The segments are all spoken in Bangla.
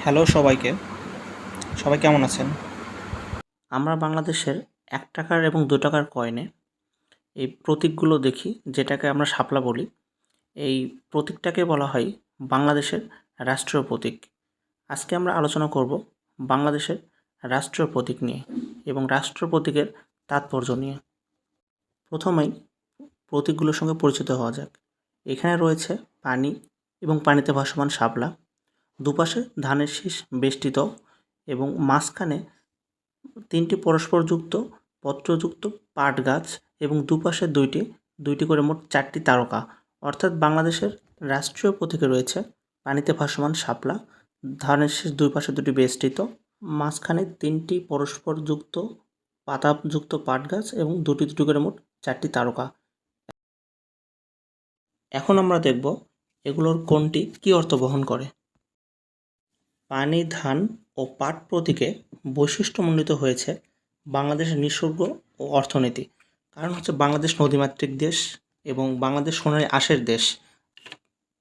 হ্যালো সবাইকে। সবাই কেমন আছেন? আমরা বাংলাদেশের ১ টাকার এবং ২ টাকার কয়েনে এই প্রতীকগুলো দেখি, যেটাকে আমরা শাপলা বলি। এই প্রতীকটাকে বলা হয় বাংলাদেশের রাষ্ট্রীয় প্রতীক। আজকে আমরা আলোচনা করব বাংলাদেশের রাষ্ট্রীয় প্রতীক নিয়ে এবং রাষ্ট্র প্রতীকের তাৎপর্য নিয়ে। প্রথমেই প্রতীকগুলোর সঙ্গে পরিচিত হওয়া যাক। এখানে রয়েছে পানি এবং পানিতে ভাসমান শাপলা, দুপাশে ধানের শীষ বেষ্টিত এবং মাঝখানে ৩টি পরস্পরযুক্ত পত্রযুক্ত পাট গাছ এবং দুপাশে দুইটি করে মোট ৪টি তারকা, অর্থাৎ বাংলাদেশের রাষ্ট্রীয় প্রতীকে রয়েছে পানিতে ভাসমান শাপলা, ধানের শীষ দুই পাশে দুটি বেষ্টিত, মাঝখানে ৩টি পরস্পরযুক্ত পাতাযুক্ত পাট গাছ এবং দুটি করে মোট ৪টি তারকা। এখন আমরা দেখব এগুলোর কোনটি কী অর্থ বহন করে। পানি, ধান ও পাট প্রতীকে বৈশিষ্ট্যমণ্ডিত হয়েছে বাংলাদেশের নিসর্গ ও অর্থনীতি। কারণ হচ্ছে বাংলাদেশ নদীমাতৃক দেশ এবং বাংলাদেশ সোনালী আঁশের দেশ।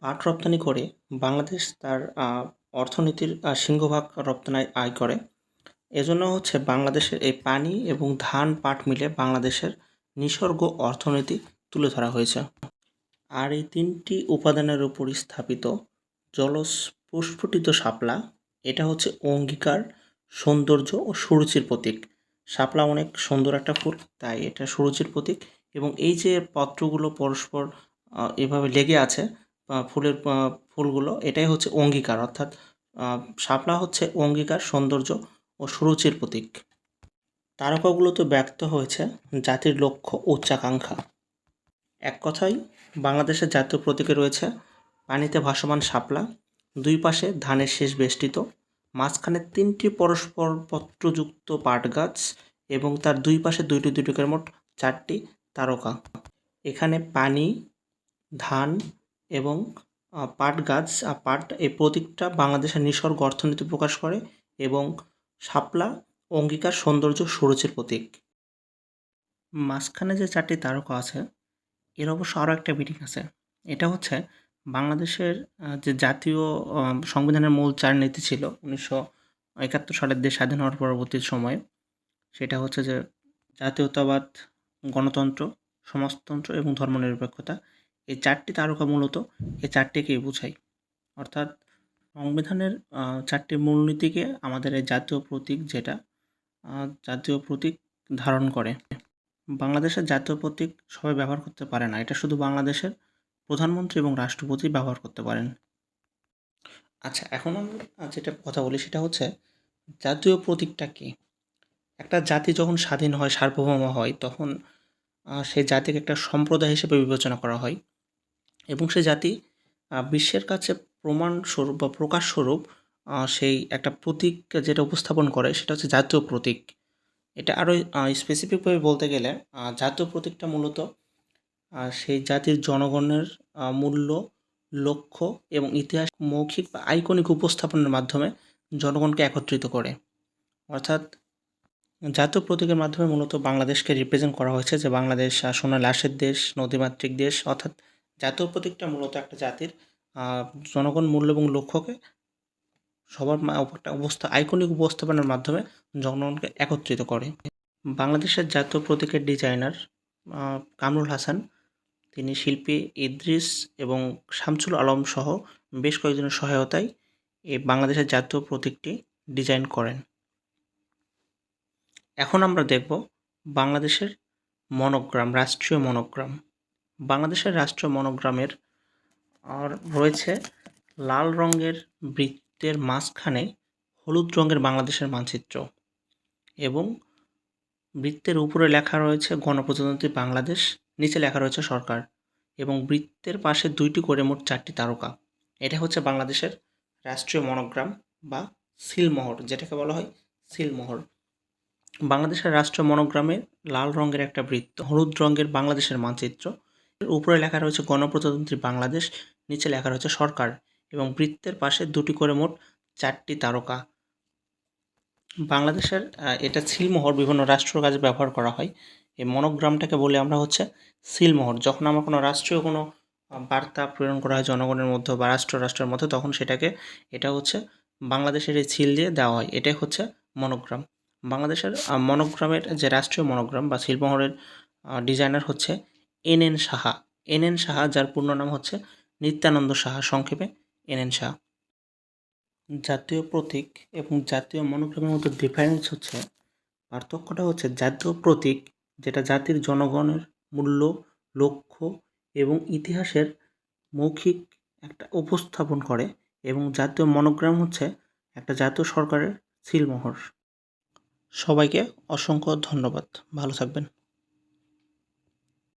পাট রপ্তানি করে বাংলাদেশ তার অর্থনীতির সিংহভাগ রপ্তানি আয় করে। এজন্য হচ্ছে বাংলাদেশের এই পানি এবং ধান পাট মিলে বাংলাদেশের নিসর্গ অর্থনীতি তুলে ধরা হয়েছে। আর এই ৩টি উপাদানের উপর স্থাপিত জলস্ফুটিত শাপলা, এটা হচ্ছে অঙ্গীকার, সৌন্দর্য ও সুরুচির প্রতীক। শাপলা অনেক সুন্দর একটা ফুল, তাই এটা সুরুচির প্রতীক। এবং এই যে পত্রগুলো পরস্পর এভাবে লেগে আছে, ফুলগুলো, এটাই হচ্ছে অঙ্গীকার, অর্থাৎ শাপলা হচ্ছে অঙ্গীকার, সৌন্দর্য ও সুরুচির প্রতীক। তারকাগুলোতে ব্যক্ত হয়েছে জাতির লক্ষ্য ও উচ্চাকাঙ্ক্ষা। এক কথায় বাংলাদেশের জাতীয় প্রতীকে রয়েছে পানিতে ভাসমান শাপলা, দুই পাশে ধানের শীষ বেষ্টিত, মাঝখানে ৩টি পরস্পর পত্রযুক্ত পাট গাছ এবং তার দুই পাশে দুইটি করে মোট ৪টি তারকা। এখানে পানি, ধান এবং পাট গাছ, পাট, এই প্রতীকটা বাংলাদেশের নিসর্গ অর্থনীতি প্রকাশ করে এবং শাপলা অঙ্গীকার, সৌন্দর্য, সুরুচির প্রতীক। মাঝখানে যে ৪টি তারকা আছে, এর অবশ্য আরও একটা মিনিং আছে। এটা হচ্ছে বাংলাদেশের যে জাতীয় সংবিধানের মূল ৪ নীতি ছিল ১৯৭১ সালের দেশ স্বাধীন হওয়ার পরবর্তী সময়ে। সেটা হচ্ছে যে জাতীয়তাবাদ, গণতন্ত্র, সমাজতন্ত্র এবং ধর্মনিরপেক্ষতা। এই ৪টি তারকা মূলত এই ৪টিকেই বোঝায়। অর্থাৎ সংবিধানের ৪টি মূলনীতিকে আমাদের এই জাতীয় প্রতীক, যেটা জাতীয় প্রতীক ধারণ করে। বাংলাদেশের জাতীয় প্রতীক সবাই ব্যবহার করতে পারে না, এটা শুধু বাংলাদেশের প্রধানমন্ত্রী এবং রাষ্ট্রপতি ব্যবহার করতে পারেন। আচ্ছা, এখন আমরা যেটা কথা বলি সেটা হচ্ছে জাতীয় প্রতীকটা কী। একটা জাতি যখন স্বাধীন হয়, সার্বভৌম হয়, তখন সেই জাতিকে একটা সম্প্রদায় হিসেবে বিবেচনা করা হয় এবং সেই জাতি বিশ্বের কাছে প্রমাণস্বরূপ বা প্রকাশস্বরূপ সেই একটা প্রতীক যেটা উপস্থাপন করে সেটা হচ্ছে জাতীয় প্রতীক। এটা আরও স্পেসিফিকভাবে বলতে গেলে জাতীয় প্রতীকটা মূলত সেই জাতির জনগণের মূল্য, লক্ষ্য এবং ইতিহাস মৌখিক বা আইকনিক উপস্থাপনের মাধ্যমে জনগণকে একত্রিত করে। অর্থাৎ জাতীয় প্রতীকের মাধ্যমে মূলত বাংলাদেশকে রিপ্রেজেন্ট করা হয়েছে যে বাংলাদেশ সোনালী আঁশের দেশ, নদীমাতৃক দেশ। অর্থাৎ জাতীয় প্রতীকটা মূলত একটা জাতির জনগণ মূল্য এবং লক্ষ্যকে সবার একটা আইকনিক উপস্থাপনের মাধ্যমে জনগণকে একত্রিত করে। বাংলাদেশের জাতীয় প্রতীকের ডিজাইনার কামরুল হাসান, তিনি শিল্পী ইদ্রিস এবং শামসুল আলম সহ বেশ কয়েকজনের সহায়তায় এই বাংলাদেশের জাতীয় প্রতীকটি ডিজাইন করেন। এখন আমরা দেখব বাংলাদেশের মনোগ্রাম, রাষ্ট্রীয় মনোগ্রাম। বাংলাদেশের রাষ্ট্রীয় মনোগ্রামের রয়েছে লাল রঙের বৃত্তের মাঝখানে হলুদ রঙের বাংলাদেশের মানচিত্র এবং বৃত্তের উপরে লেখা রয়েছে গণপ্রজাতন্ত্রী বাংলাদেশ, নিচে লেখা রয়েছে সরকার এবং বৃত্তের পাশে 2টি করে মোট 4টি তারকা। এটা হচ্ছে বাংলাদেশের রাষ্ট্রীয় মনোগ্রাম বা সিলমোহর, যেটাকে বলা হয় সিলমোহর। বাংলাদেশের রাষ্ট্রীয় মনোগ্রামে লাল রঙের একটা বৃত্ত, হলুদ রঙের বাংলাদেশের মানচিত্র, উপরে লেখা রয়েছে গণপ্রজাতন্ত্রী বাংলাদেশ, নিচে লেখা রয়েছে সরকার এবং বৃত্তের পাশে 2টি করে মোট 4টি তারকা। বাংলাদেশের এটা সিলমোহর বিভিন্ন রাষ্ট্রীয় কাজে ব্যবহার করা হয়। এই মনোগ্রামটাকে বলি আমরা হচ্ছে সিলমোহর। যখন আমরা কোনো রাষ্ট্রীয় কোনো বার্তা প্রেরণ করা হয় জনগণের মধ্যে বা রাষ্ট্রের মধ্যে, তখন এটা হচ্ছে বাংলাদেশের এই সিল দিয়ে দেওয়া হয়, এটাই হচ্ছে মনোগ্রাম। বাংলাদেশের মনোগ্রামের যে রাষ্ট্রীয় মনোগ্রাম বা সিলমোহরের ডিজাইনার হচ্ছে এন সাহা। এন সাহা, যার পূর্ণ নাম হচ্ছে নিত্যানন্দ সাহা, সংক্ষেপে এন সাহা। জাতীয় প্রতীক এবং জাতীয় মনোগ্রামের মধ্যে ডিফারেন্স হচ্ছে, পার্থক্যটা হচ্ছে জাতীয় প্রতীক যেটা জাতির জনগণের মূল্য, লক্ষ্য এবং ইতিহাসের মৌখিক একটা উপস্থাপন করে, এবং জাতীয় মনোগ্রাম হচ্ছে একটা জাতীয় সরকারের সিলমোহর। সবাইকে অসংখ্য ধন্যবাদ, ভালো থাকবেন।